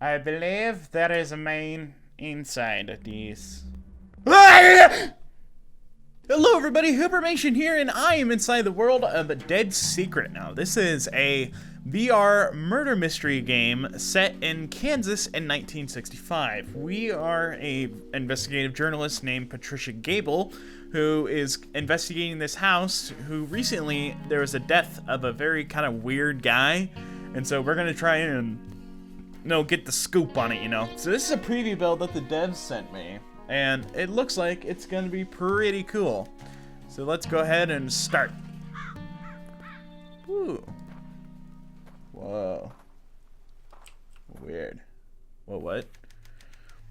I believe there is a main inside these. Hello everybody, Hoopermation here, and I am inside the world of a Dead Secret now. This is a VR murder mystery game set in Kansas in 1965. We are a investigative journalist named Patricia Gable, who is investigating this house, who recently, there was a death of a very kind of weird guy, and so we're gonna try and, get the scoop on it, So this is a preview build that the devs sent me. And it looks like it's gonna be pretty cool. So let's go ahead and start. Woo. Whoa. Weird. Whoa, what?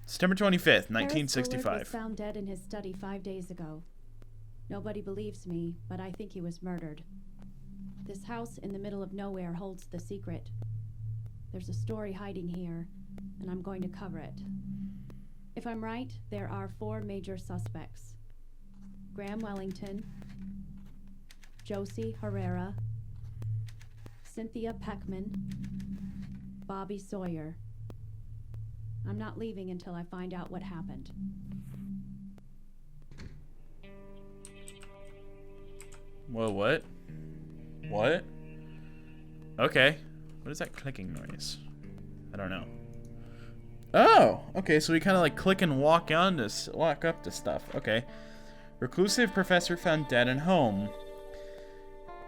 September 25th, 1965. Bullard was found dead in his study 5 days ago. Nobody believes me, but I think he was murdered. This house in the middle of nowhere holds the secret. There's a story hiding here, and I'm going to cover it. If I'm right, there are 4 major suspects. Graham Wellington, Josie Herrera, Cynthia Peckman, Bobby Sawyer. I'm not leaving until I find out what happened. Whoa, what? What? Okay. What is that clicking noise? I don't know. Oh, okay, so we kind of like click and walk up to stuff. Okay. Reclusive professor found dead in home.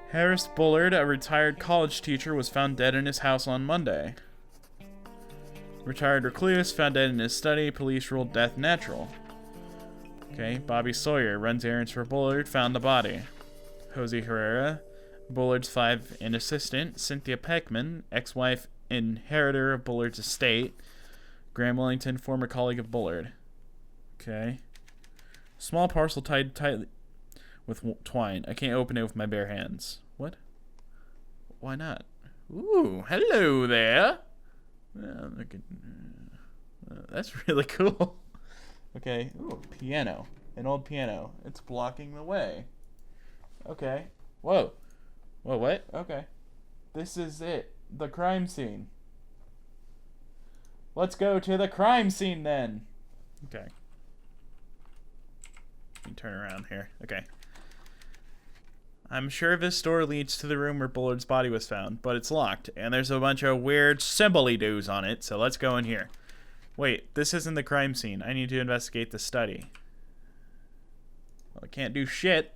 Harris Bullard, a retired college teacher, was found dead in his house on Monday. Retired recluse found dead in his study. Police ruled death natural. Okay, Bobby Sawyer runs errands for Bullard, found the body. Josie Herrera, Bullard's 5 assistant. Cynthia Peckman, ex-wife inheritor of Bullard's estate. Graham Wellington, former colleague of Bullard. Okay. Small parcel tied tightly with twine. I can't open it with my bare hands. What? Why not? Ooh, hello there. That's really cool. Okay. Ooh, piano. An old piano. It's blocking the way. Okay. Whoa. Whoa, what? Okay. This is it. The crime scene. Let's go to the crime scene then. Okay. Let me turn around here. Okay. I'm sure this door leads to the room where Bullard's body was found, but it's locked, and there's a bunch of weird symbol-y-doos on it, so let's go in here. Wait, this isn't the crime scene. I need to investigate the study. Well, I can't do shit.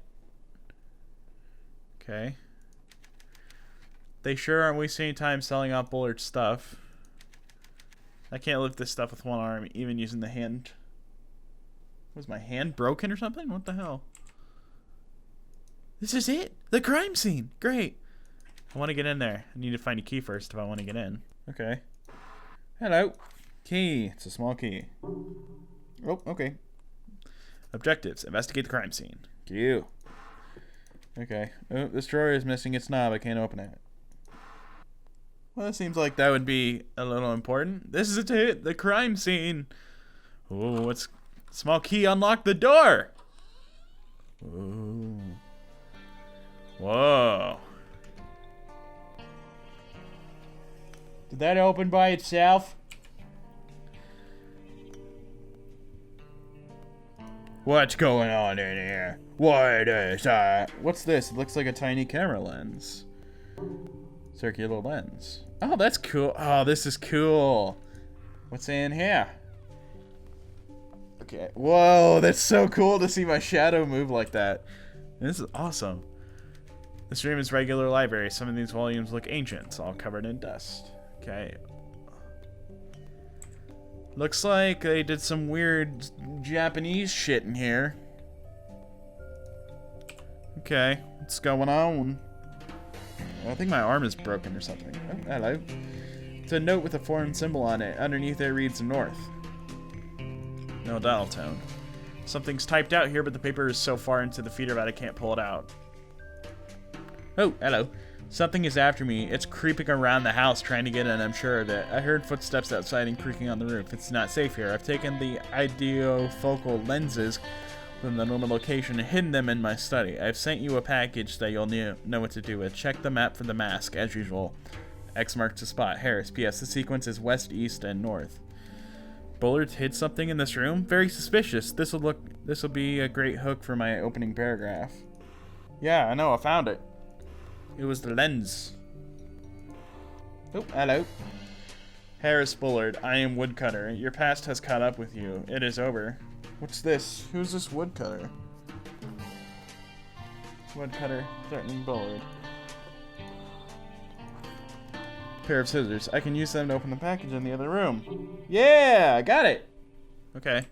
Okay. They sure aren't wasting any time selling out Bullard's stuff. I can't lift this stuff with one arm, even using the hand. Was my hand broken or something? What the hell? This is it? The crime scene. Great. I want to get in there. I need to find a key first if I want to get in. Okay. Hello. Key. It's a small key. Oh, okay. Objectives. Investigate the crime scene. Q. Okay. Oh, this drawer is missing its knob. I can't open it. Well, it seems like that would be a little important. This is it, the crime scene. Oh, what's small key? Unlock the door. Ooh. Whoa. Did that open by itself? What's going on in here? What is that? What's this? It looks like a tiny camera lens. Circular lens. Oh, that's cool. Oh, this is cool. What's in here? Okay. Whoa, that's so cool to see my shadow move like that. This is awesome. This room is regular library. Some of these volumes look ancient, all covered in dust. Okay. Looks like they did some weird Japanese shit in here. Okay, what's going on? I think my arm is broken or something. Oh, hello. It's a note with a foreign symbol on it. Underneath it reads North. No dial tone. Something's typed out here, but the paper is so far into the feeder that I can't pull it out. Oh, hello. Something is after me. It's creeping around the house trying to get in, I'm sure of it. I heard footsteps outside and creaking on the roof. It's not safe here. I've taken the ideofocal lenses from the normal location and hidden them in my study. I've sent you a package that you'll know what to do with. Check the map for the mask, as usual. X marks the spot. Harris. P.S. The sequence is west, east, and north. Bullard hid something in this room? Very suspicious. This will be a great hook for my opening paragraph. Yeah, I know, I found it. It was the lens. Oh, hello. Harris Bullard, I am Woodcutter. Your past has caught up with you. It is over. What's this? Who's this Woodcutter? Woodcutter, threatening Bullard. Pair of scissors. I can use them to open the package in the other room. Yeah, I got it. Okay.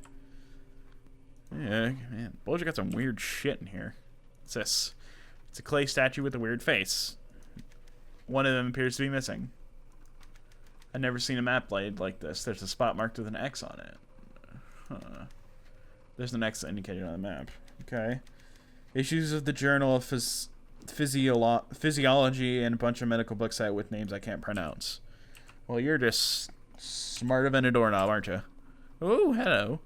Yeah, man. Bulger got some weird shit in here. What's this? It's a clay statue with a weird face. One of them appears to be missing. I've never seen a map blade like this. There's a spot marked with an X on it. Huh. There's an X indicated on the map. Okay. Issues of the Journal of Physiology and a bunch of medical books with names I can't pronounce. Well, you're just smarter than a doorknob, aren't you? Oh, hello.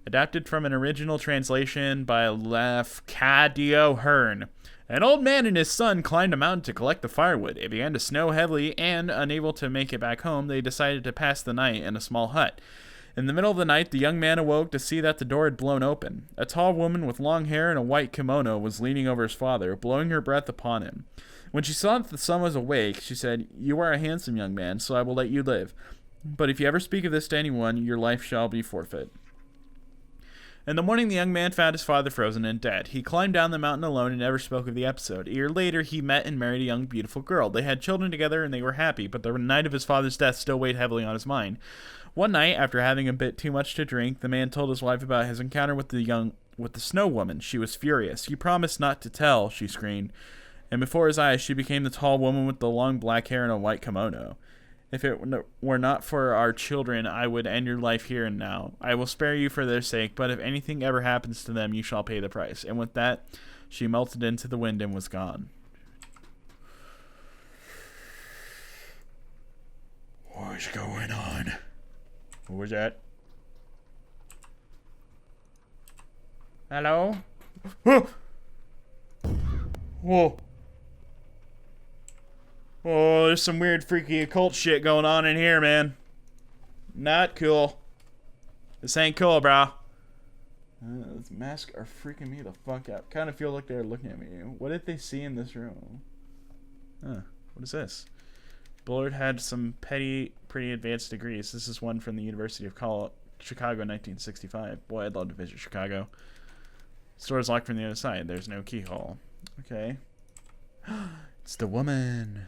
Adapted from an original translation by Lafcadio Hearn. An old man and his son climbed a mountain to collect the firewood. It began to snow heavily, and, unable to make it back home, they decided to pass the night in a small hut. In the middle of the night, the young man awoke to see that the door had blown open. A tall woman with long hair and a white kimono was leaning over his father, blowing her breath upon him. When she saw that the son was awake, she said, "You are a handsome young man, so I will let you live. But if you ever speak of this to anyone, your life shall be forfeit." In the morning, the young man found his father frozen and dead. He climbed down the mountain alone and never spoke of the episode. A year later, he met and married a young, beautiful girl. They had children together and they were happy, but the night of his father's death still weighed heavily on his mind. One night, after having a bit too much to drink, the man told his wife about his encounter with the snow woman. She was furious. "You promised not to tell," she screamed. And before his eyes, she became the tall woman with the long black hair and a white kimono. "If it were not for our children, I would end your life here and now. I will spare you for their sake, but if anything ever happens to them, you shall pay the price." And with that, she melted into the wind and was gone. What's going on? What was that? Hello? Whoa. Oh, there's some weird, freaky occult shit going on in here, man. Not cool. This ain't cool, bro. Those masks are freaking me the fuck out. Kind of feel like they're looking at me. What did they see in this room? Huh. What is this? Bullard had some pretty advanced degrees. This is one from the University of Chicago in 1965. Boy, I'd love to visit Chicago. Store is locked from the other side. There's no keyhole. Okay. It's the woman.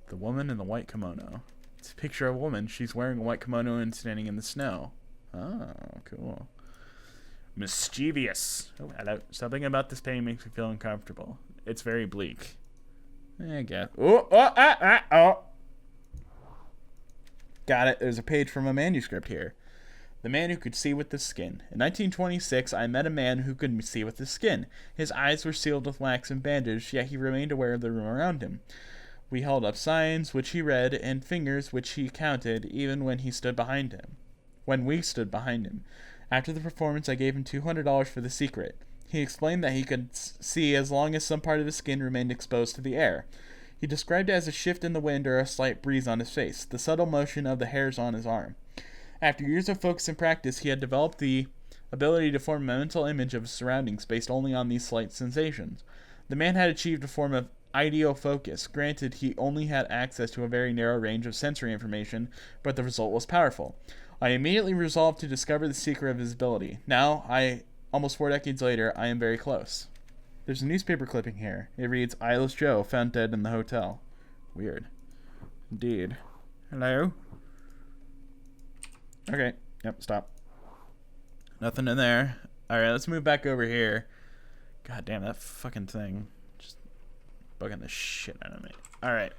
The woman in the white kimono. It's a picture of a woman. She's wearing a white kimono and standing in the snow. Oh, cool. Mischievous. Oh, hello. Something about this painting makes me feel uncomfortable. It's very bleak. I guess. Oh. Got it. There's a page from a manuscript here. The man who could see with the skin. In 1926, I met a man who could see with the skin. His eyes were sealed with wax and bandage, yet he remained aware of the room around him. We held up signs, which he read, and fingers, which he counted, even when he stood behind him. When we stood behind him. After the performance, I gave him $200 for the secret. He explained that he could see as long as some part of his skin remained exposed to the air. He described it as a shift in the wind or a slight breeze on his face, the subtle motion of the hairs on his arm. After years of focus and practice, he had developed the ability to form a mental image of his surroundings based only on these slight sensations. The man had achieved a form of ideal focus. Granted, he only had access to a very narrow range of sensory information, but the result was powerful. I immediately resolved to discover the secret of his ability. Now, almost 4 decades later, I am very close. There's a newspaper clipping here. It reads, "Eyeless Joe found dead in the hotel." Weird. Indeed. Hello? Okay. Yep, stop. Nothing in there. Alright, let's move back over here. God damn, that fucking thing. Just bugging the shit out of me. Alright.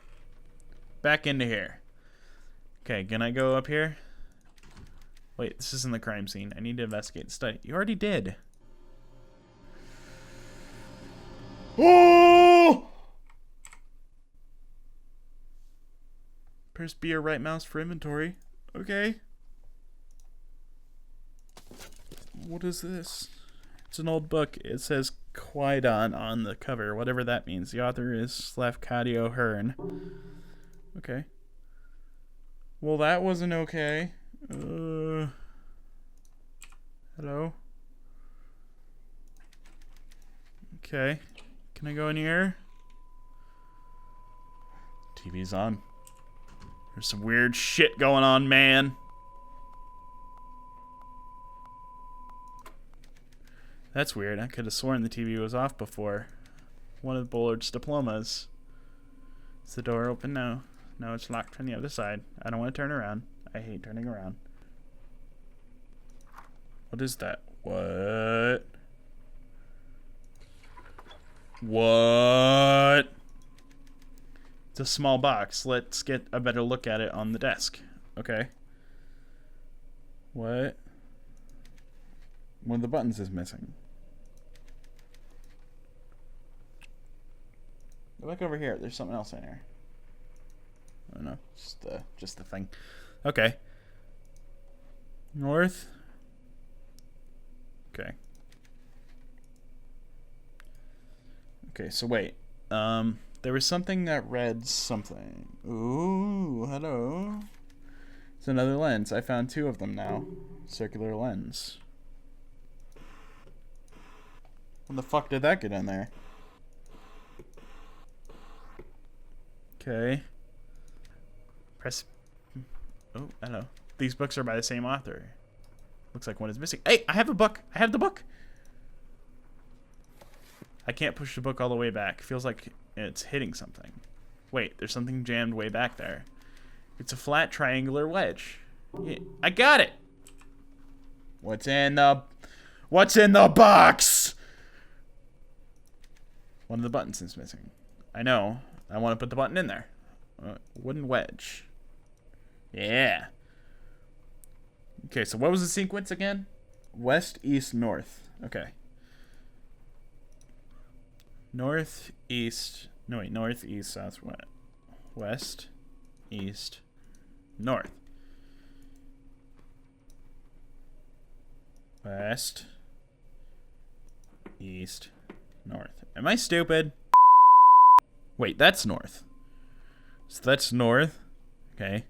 Back into here. Okay, can I go up here? Wait, this isn't the crime scene. I need to investigate the study. You already did. Oh! Press B or right mouse for inventory. Okay. What is this? It's an old book. It says Quidon on the cover, whatever that means. The author is Slafcadio Hearn. Okay. Well, that wasn't okay. Hello? Okay. Can I go in here? TV's on. There's some weird shit going on, man. That's weird. I could have sworn the TV was off before. One of Bullard's diplomas. Is the door open? No. No, it's locked from the other side. I don't want to turn around. I hate turning around. What is that? What? What? It's a small box. Let's get a better look at it on the desk. Okay. What? One of the buttons is missing. Look over here. There's something else in here. I don't know. Just the thing. Okay. North. Okay. Okay, so wait. There was something that read something. Ooh, hello. It's another lens. I found 2 of them now. Circular lens. When the fuck did that get in there? Okay. Press. Oh, hello. These books are by the same author. Looks like one is missing. Hey, I have a book. I have the book. I can't push the book all the way back. Feels like it's hitting something. Wait, there's something jammed way back there. It's a flat triangular wedge. Yeah, I got it. What's in the box? One of the buttons is missing. I know. I want to put the button in there. Wooden wedge. Yeah. Okay, so what was the sequence again? West, east, north. Okay. North, east. No, wait. North, east, south, west. West, east, north. West, east, north. Am I stupid? Wait, that's north. So that's north. Okay.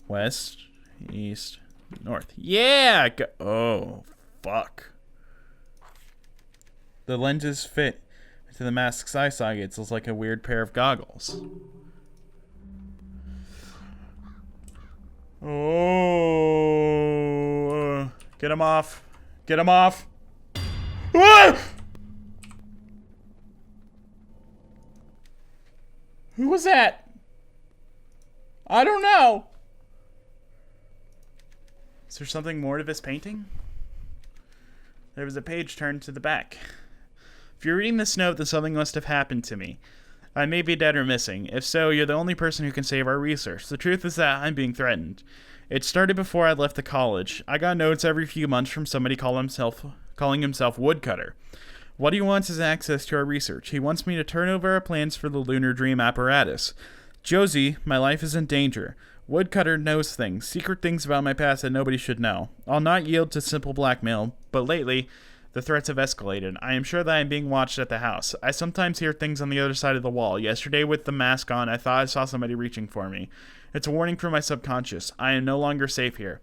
West, east, north. Yeah! Oh, fuck. The lenses fit into the mask's eye sockets. It's like a weird pair of goggles. Oh. Get him off. Get him off. Ah! Who was that? I don't know. Is there something more to this painting? There was a page turned to the back. If you're reading this note, then something must have happened to me. I may be dead or missing. If so, you're the only person who can save our research. The truth is that I'm being threatened. It started before I left the college. I got notes every few months from somebody calling himself Woodcutter. What he wants is access to our research. He wants me to turn over our plans for the Lunar Dream apparatus. Josie, my life is in danger. Woodcutter knows things, secret things about my past that nobody should know. I'll not yield to simple blackmail, but lately, the threats have escalated. I am sure that I am being watched at the house. I sometimes hear things on the other side of the wall. Yesterday, with the mask on, I thought I saw somebody reaching for me. It's a warning from my subconscious. I am no longer safe here.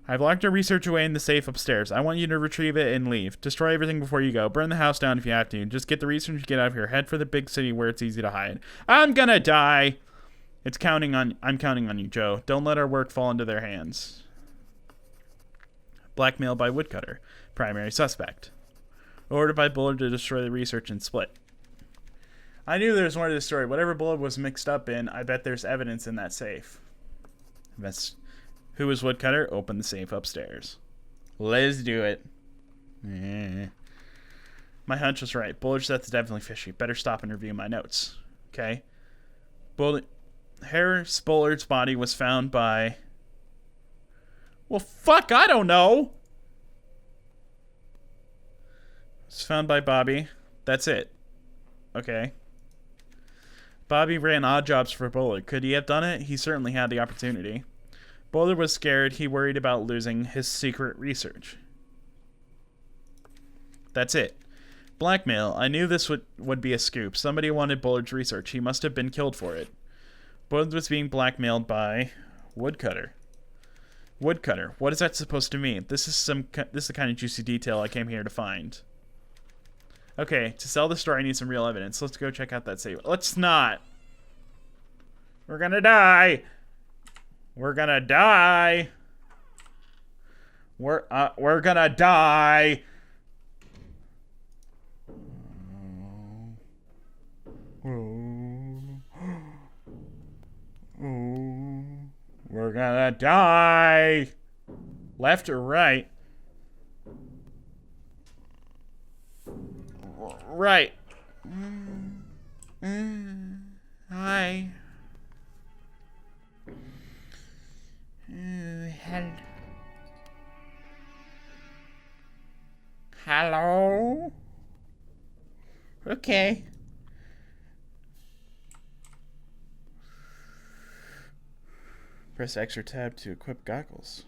I've locked our research away in the safe upstairs. I want you to retrieve it and leave. Destroy everything before you go. Burn the house down if you have to. Just get the research and get out of here. Head for the big city where it's easy to hide. I'm gonna die! I'm counting on you, Joe. Don't let our work fall into their hands. Blackmail by Woodcutter. Primary suspect. Ordered by Bullard to destroy the research and split. I knew there was more to the story. Whatever Bullard was mixed up in, I bet there's evidence in that safe. Who is Woodcutter? Open the safe upstairs. Let's do it. My hunch was right. Bullard said that's definitely fishy. Better stop and review my notes. Okay. Harris Bullard's body was found by... Well, fuck, I don't know. It's found by Bobby. That's it. Okay. Bobby ran odd jobs for Bullard. Could he have done it? He certainly had the opportunity. Bullard was scared. He worried about losing his secret research. That's it. Blackmail. I knew this would be a scoop. Somebody wanted Bullard's research. He must have been killed for it. Bullard was being blackmailed by Woodcutter. Woodcutter. What is that supposed to mean? This is the kind of juicy detail I came here to find. Okay, to sell the story, I need some real evidence. Let's go check out that save. Let's not. We're gonna die. We're gonna die. We're gonna die. We're gonna die. Left or right? Right. Hi. Hello? Okay. Press X or tab to equip goggles.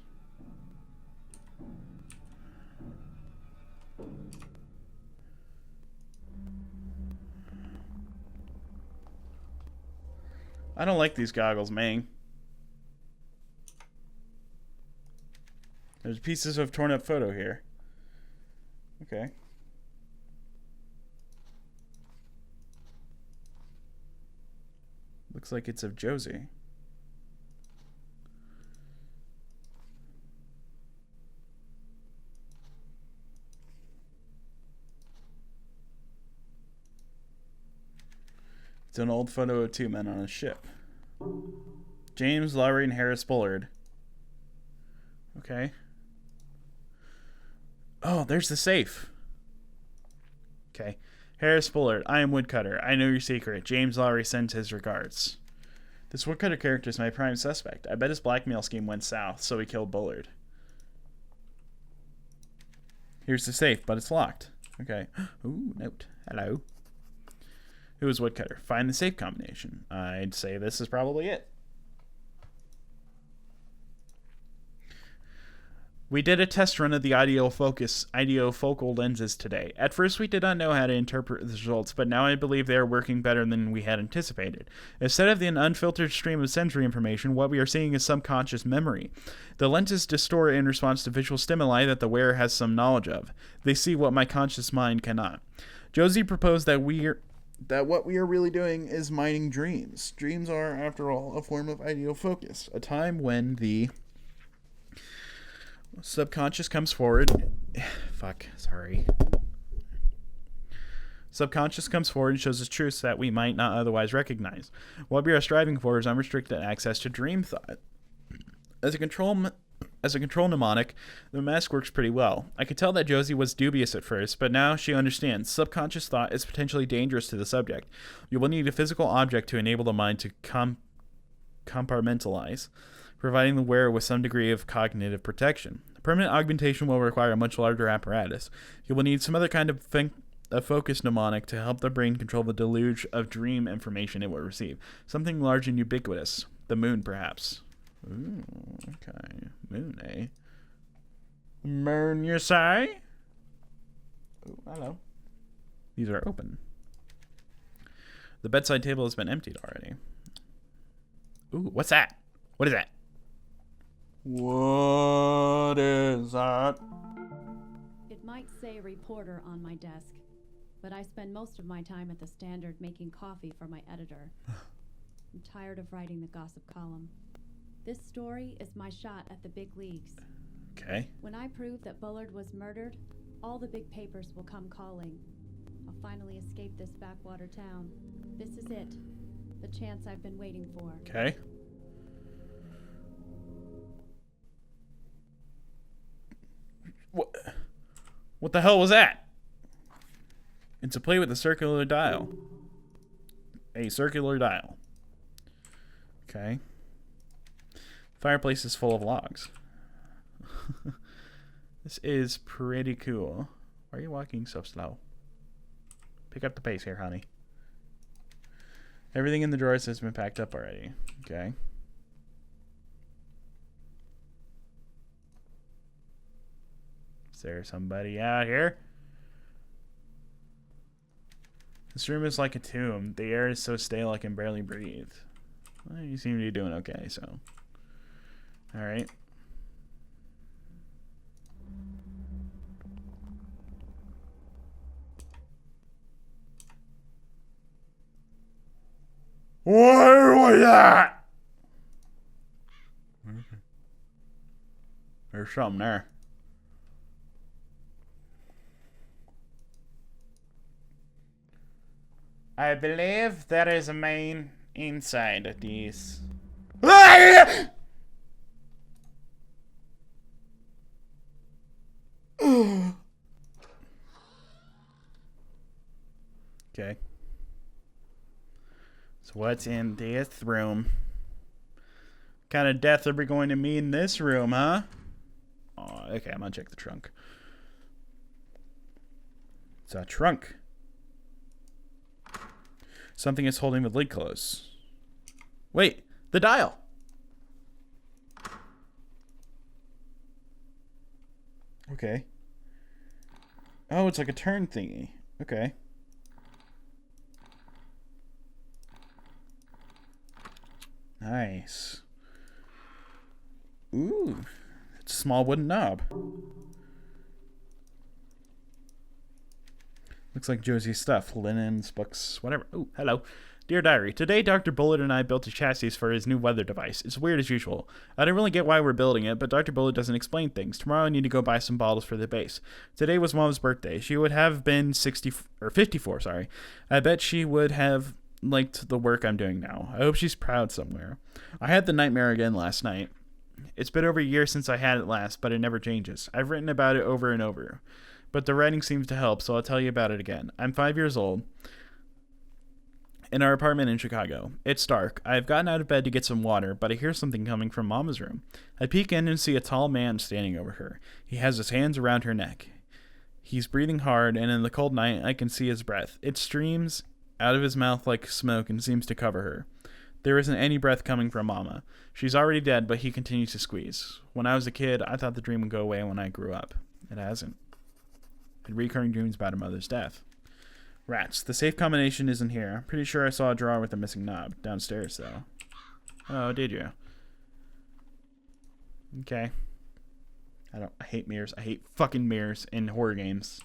I don't like these goggles, man. There's pieces of torn up photo here. Okay. Looks like it's of Josie. It's an old photo of two men on a ship. James, Lowry, and Harris Bullard. Okay. Oh, there's the safe. Okay. Harris Bullard, I am Woodcutter. I know your secret. James Lowry sends his regards. This Woodcutter character is my prime suspect. I bet his blackmail scheme went south, so he killed Bullard. Here's the safe, but it's locked. Okay. Ooh, note. Hello. Who is Woodcutter? Find the safe combination. I'd say this is probably it. We did a test run of the ideofocal lenses today. At first, we did not know how to interpret the results, but now I believe they are working better than we had anticipated. Instead of an unfiltered stream of sensory information, what we are seeing is subconscious memory. The lenses distort in response to visual stimuli that the wearer has some knowledge of. They see what my conscious mind cannot. Josie proposed that what we are really doing is mining dreams. Dreams are, after all, a form of ideofocus, a time when the subconscious comes forward. Subconscious comes forward and shows us truths that we might not otherwise recognize. What we are striving for is unrestricted access to dream thought. As a control mnemonic, the mask works pretty well. I could tell that Josie was dubious at first, but now she understands. Subconscious thought is potentially dangerous to the subject. You will need a physical object to enable the mind to compartmentalize, providing the wearer with some degree of cognitive protection. Permanent augmentation will require a much larger apparatus. You will need some other kind of focus mnemonic to help the brain control the deluge of dream information it will receive. Something large and ubiquitous. The moon, perhaps. Ooh, okay. Moon, eh? Moon, you say? Oh, hello. These are open. The bedside table has been emptied already. Ooh, what's that? What is that? What is that? It might say reporter on my desk, but I spend most of my time at the Standard making coffee for my editor. I'm tired of writing the gossip column. This story is my shot at the big leagues. Okay. When I prove that Bullard was murdered, all the big papers will come calling. I'll finally escape this backwater town. This is it. The chance I've been waiting for. Okay. What the hell was that? It's a play with a circular dial. A circular dial. Okay. Fireplace is full of logs. This is pretty cool. Why are you walking so slow? Pick up the pace here, honey. Everything in the drawers has been packed up already. Okay. Is there somebody out here? This room is like a tomb. The air is so stale I can barely breathe. Well, you seem to be doing okay, so. Alright. What was that? There's something there. I believe there is a man inside of these. Okay. So what's in this room? What kind of death are we going to meet in this room, huh? Oh, okay, I'm gonna check the trunk. It's a trunk. Something is holding the lid closed. Wait, the dial. Okay. Oh, it's like a turn thingy. Okay. Nice. Ooh, it's a small wooden knob. Looks like Josie's stuff. Linens, books, whatever. Oh, hello. Dear Diary, today Dr. Bullet and I built a chassis for his new weather device. It's weird as usual. I don't really get why we're building it, but Dr. Bullet doesn't explain things. Tomorrow I need to go buy some bottles for the base. Today was Mom's birthday. She would have been 54, sorry. I bet she would have liked the work I'm doing now. I hope she's proud somewhere. I had the nightmare again last night. It's been over a year since I had it last, but it never changes. I've written about it over and over. But the writing seems to help, so I'll tell you about it again. I'm 5 years old. In our apartment in Chicago. It's dark. I've gotten out of bed to get some water, but I hear something coming from Mama's room. I peek in and see a tall man standing over her. He has his hands around her neck. He's breathing hard, and in the cold night, I can see his breath. It streams out of his mouth like smoke and seems to cover her. There isn't any breath coming from Mama. She's already dead, but he continues to squeeze. When I was a kid, I thought the dream would go away when I grew up. It hasn't. I had recurring dreams about her mother's death. Rats. The safe combination isn't here. I'm pretty sure I saw a drawer with a missing knob. Downstairs, though. Oh, did you? Okay. I hate mirrors. I hate fucking mirrors in horror games.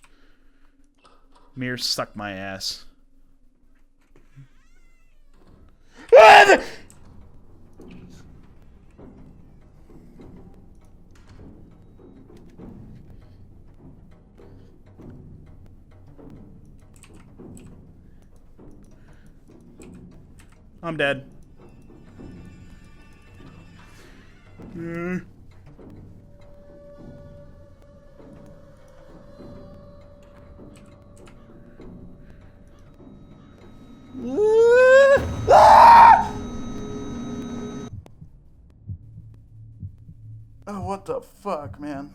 Mirrors suck my ass. I'm dead. Oh, what the fuck, man?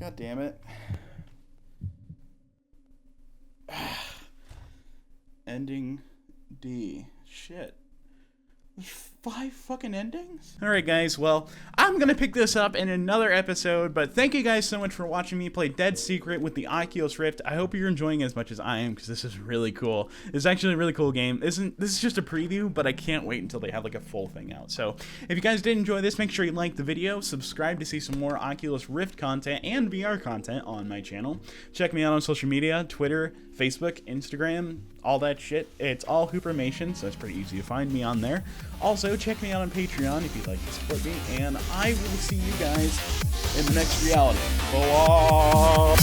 God damn it. Ending D. Shit. There's 5 fucking endings? Alright guys, well, I'm gonna pick this up in another episode, but thank you guys so much for watching me play Dead Secret with the Oculus Rift. I hope you're enjoying it as much as I am, because this is really cool. It's actually a really cool game. This is just a preview, but I can't wait until they have like a full thing out. So, if you guys did enjoy this, make sure you like the video, subscribe to see some more Oculus Rift content and VR content on my channel. Check me out on social media, Twitter, Facebook, Instagram, all that shit. It's all Hoopermation, so it's pretty easy to find me on there. Also, check me out on Patreon if you'd like to support me, and I will see you guys in the next reality. Bye.